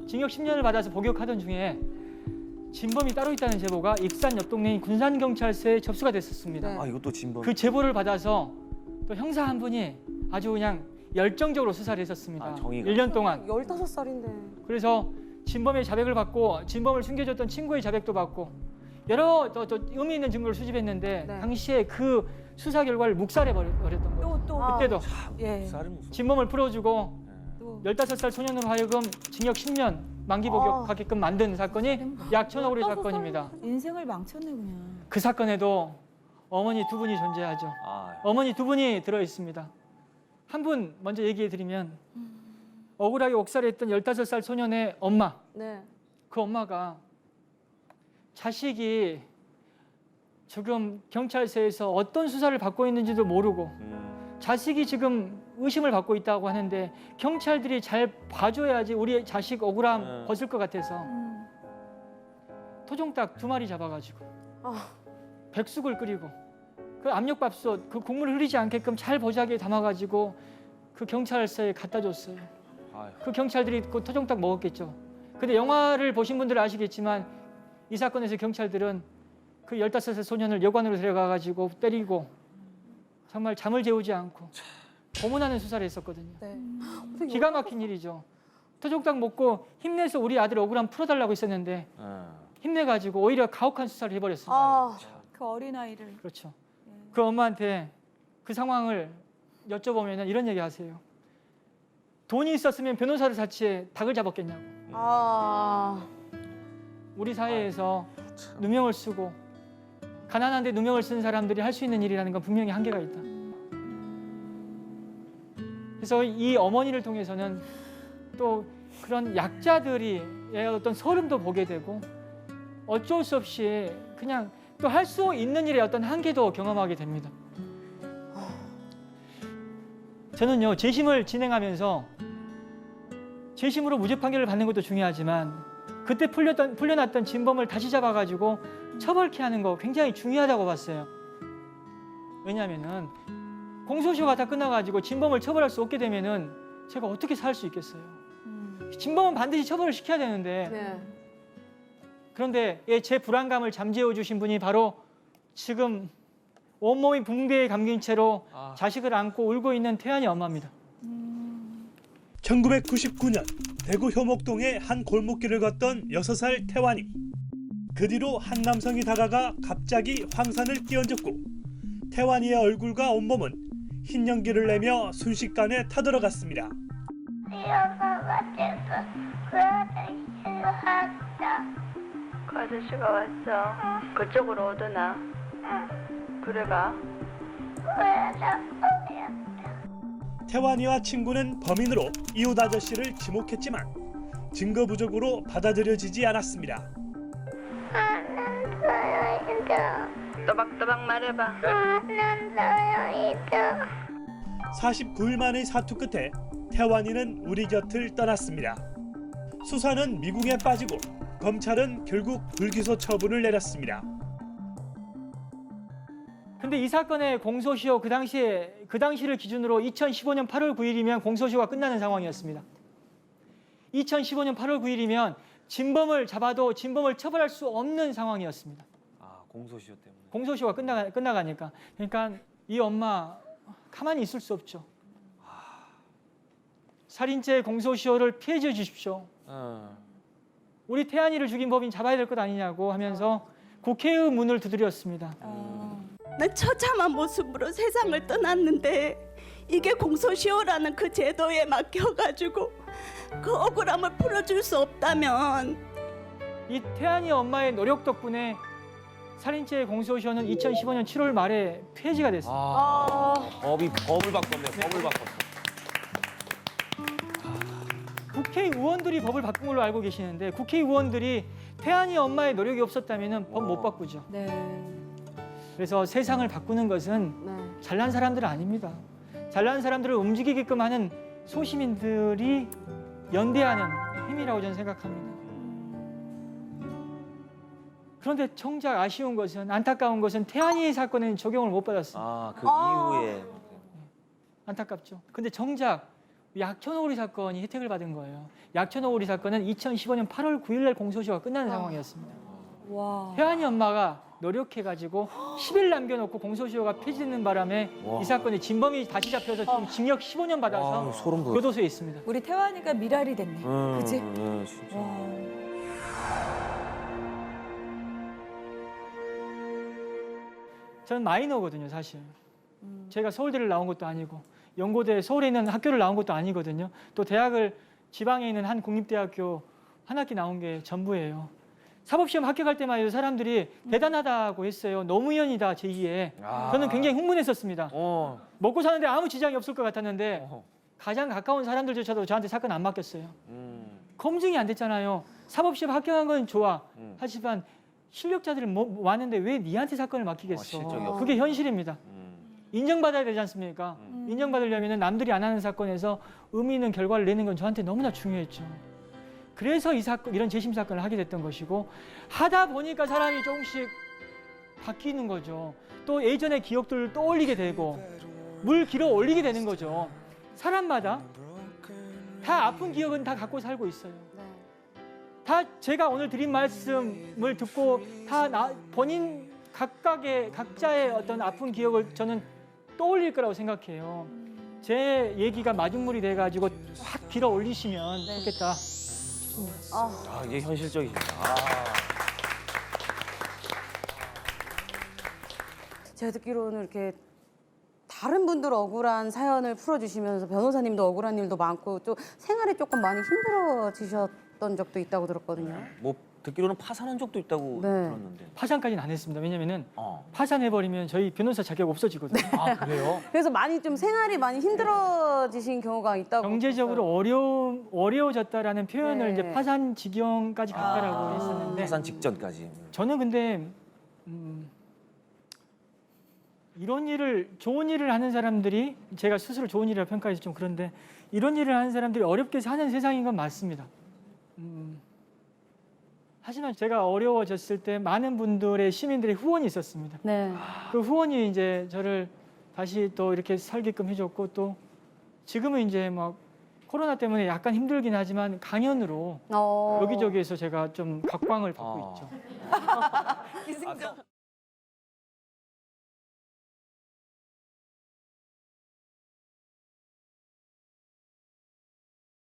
징역 10년을 받아서 복역하던 중에 진범이 따로 있다는 제보가 익산 옆 동네인 군산경찰서에 접수가 됐었습니다. 네. 아 이것도 진범. 그 제보를 받아서 또 형사 한 분이 아주 그냥 열정적으로 수사를 했었습니다. 아, 정의가. 1년 동안. 15살인데. 그래서 진범의 자백을 받고 진범을 숨겨줬던 친구의 자백도 받고 여러 또 의미 있는 증거를 수집했는데 네. 당시에 그 수사 결과를 묵살해 버렸던 거예요. 또 그때도 예. 쌀은 무슨. 진범을 풀어주고 또 15살 소년으로 하여금 징역 10년 만기 복역하게끔 만든 사건이 약촌오구리 사건입니다. 인생을 망쳤네 그냥. 그 사건에도 어머니 두 분이 존재하죠. 아, 어머니 두 분이 들어 있습니다. 한 분 먼저 얘기해 드리면 억울하게 옥살했던 15살 소년의 엄마. 네. 그 엄마가 자식이 지금 경찰서에서 어떤 수사를 받고 있는지도 모르고 자식이 지금 의심을 받고 있다고 하는데 경찰들이 잘 봐줘야지 우리 자식 억울함 벗을 것 같아서 토종닭 2마리 잡아가지고 백숙을 끓이고 그 압력밥솥 그 국물 흐리지 않게끔 잘 보자기에 담아가지고 그 경찰서에 갖다 줬어요. 아유. 그 경찰들이 그 토종닭 먹었겠죠. 근데 영화를 보신 분들은 아시겠지만 이 사건에서 경찰들은 그 15살 소년을 여관으로 데려가가지고 때리고 정말 잠을 재우지 않고 고문하는 수사를 했었거든요. 네. 기가 막힌 일이죠. 토종닭 먹고 힘내서 우리 아들 억울함 풀어달라고 했었는데 힘내가지고 오히려 가혹한 수사를 해버렸습니다. 아, 그 어린 아이를. 그렇죠. 그 엄마한테 그 상황을 여쭤보면 이런 얘기 하세요. 돈이 있었으면 변호사를 사치해 닭을 잡았겠냐고. 아, 우리 사회에서 누명을 쓰고 가난한데 누명을 쓰는 사람들이 할 수 있는 일이라는 건 분명히 한계가 있다. 그래서 이 어머니를 통해서는 또 그런 약자들이 어떤 서름도 보게 되고 어쩔 수 없이 그냥 또 할 수 있는 일의 어떤 한계도 경험하게 됩니다. 저는요 재심을 진행하면서 재심으로 무죄 판결을 받는 것도 중요하지만 그때 풀려났던 진범을 다시 잡아가지고 처벌케 하는 거 굉장히 중요하다고 봤어요. 왜냐하면은 공소시효가 다 끝나가지고 진범을 처벌할 수 없게 되면은 제가 어떻게 살 수 있겠어요. 진범은 반드시 처벌을 시켜야 되는데 네. 그런데 제 불안감을 잠재워 주신 분이 바로 지금 온몸이 붕대에 감긴 채로 자식을 안고 울고 있는 태환이 엄마입니다. 1999년 대구 효목동의 한 골목길을 걷던 6살 태환이. 그 뒤로 한 남성이 다가가 갑자기 황산을 끼얹었고 태환이의 얼굴과 온몸은 흰 연기를 내며 순식간에 타들어갔습니다. 그 아저씨가 왔어. 그쪽으로 오더나. 그래가. 태환이와 친구는 범인으로 이웃 아저씨를 지목했지만 증거 부족으로 받아들여지지 않았습니다. 또박또박 말해봐. 49일 만의 사투 끝에 태환이는 우리 곁을 떠났습니다. 수사는 미궁에 빠지고 검찰은 결국 불기소 처분을 내렸습니다. 근데 이 사건의 공소시효 그 당시를 기준으로 2015년 8월 9일이면 공소시효가 끝나는 상황이었습니다. 2015년 8월 9일이면 진범을 잡아도 진범을 처벌할 수 없는 상황이었습니다. 아, 공소시효 때문에. 공소시효가 끝나가니까. 그러니까 이 엄마 가만히 있을 수 없죠. 살인죄 공소시효를 피해줘 주십시오. 우리 태안이를 죽인 법인 잡아야 될 것 아니냐고 하면서 국회의 문을 두드렸습니다. 난 처참한 모습으로 세상을 떠났는데 이게 공소시효라는 그 제도에 맡겨가지고 그 억울함을 풀어줄 수 없다면 이 태안이 엄마의 노력 덕분에 살인죄 공소시효는 2015년 7월 말에 폐지가 됐습니다. 법을 바꿨네. 법을 바꿨어. 국회의원들이 법을 바꾼 걸로 알고 계시는데 국회의원들이 태안이 엄마의 노력이 없었다면 법 못 바꾸죠. 네. 그래서 세상을 바꾸는 것은 네. 잘난 사람들은 아닙니다. 잘난 사람들을 움직이게끔 하는 소시민들이 연대하는 힘이라고 저는 생각합니다. 그런데 정작 아쉬운 것은 안타까운 것은 태안이 사건에는 적용을 못 받았습니다. 아, 그 이후에. 안타깝죠. 근데 정작 약천오리 사건이 혜택을 받은 거예요. 약천오리 사건은 2015년 8월 9일 날 공소시효가 끝나는 상황이었습니다. 와. 태안이 엄마가 노력해가지고 10일 남겨놓고 공소시효가 폐지되는 바람에 이 사건의 진범이 다시 잡혀서 지금 징역 15년 받아서 소름 돋았어. 교도소에 있습니다. 우리 태환이가 미랄이 됐네. 그치? 진짜. 저는 마이너거든요, 사실. 제가 서울대를 나온 것도 아니고 연고대 서울에 있는 학교를 나온 것도 아니거든요. 또 대학을 지방에 있는 한 국립대학교 한 학기 나온 게 전부예요. 사법시험 합격할 때만 해도 사람들이 대단하다고 했어요. 노무현이다 제2의. 저는 굉장히 흥분했었습니다. 먹고 사는데 아무 지장이 없을 것 같았는데 가장 가까운 사람들조차도 저한테 사건 안 맡겼어요. 검증이 안 됐잖아요. 사법시험 합격한 건 좋아. 하지만 실력자들은 왔는데 왜 니한테 사건을 맡기겠어. 실적이 없어. 그게 현실입니다. 인정받아야 되지 않습니까? 인정받으려면 남들이 안 하는 사건에서 의미 있는 결과를 내는 건 저한테 너무나 중요했죠. 그래서 이런 재심 사건을 하게 됐던 것이고 하다 보니까 사람이 조금씩 바뀌는 거죠. 또 예전의 기억들을 떠올리게 되고 물 길어 올리게 되는 거죠. 사람마다 다 아픈 기억은 다 갖고 살고 있어요. 다 제가 오늘 드린 말씀을 듣고 다 본인 각자의 어떤 아픈 기억을 저는 떠올릴 거라고 생각해요. 제 얘기가 마중물이 돼가지고 확 길어 올리시면 좋겠다. 아, 이게 현실적이시다. 제가 듣기로는 이렇게 다른 분들 억울한 사연을 풀어주시면서 변호사님도 억울한 일도 많고 또 생활이 조금 많이 힘들어지셨던 적도 있다고 들었거든요. 뭐 듣기로는 파산한 적도 있다고 들었는데. 파산까지는 안 했습니다. 왜냐면은 파산해버리면 저희 변호사 자격 없어지거든요. 아, 그래요? 그래서 많이 좀 생활이 많이 힘들어지신 경우가 있다고. 경제적으로 어려워졌다라는 표현을 네. 이제 파산 지경까지 갔다라고 했었는데 파산 직전까지. 저는 근데 이런 일을 좋은 일을 하는 사람들이 제가 스스로 좋은 일이라고 평가해서 좀 그런데 이런 일을 하는 사람들이 어렵게 사는 세상인 건 맞습니다. 하지만 제가 어려워졌을 때 많은 분들의 시민들의 후원이 있었습니다. 네. 그 후원이 이제 저를 다시 또 이렇게 살게끔 해줬고 또 지금은 이제 막 코로나 때문에 약간 힘들긴 하지만 강연으로 여기저기에서 제가 좀 각광을 받고 있죠. 기승전.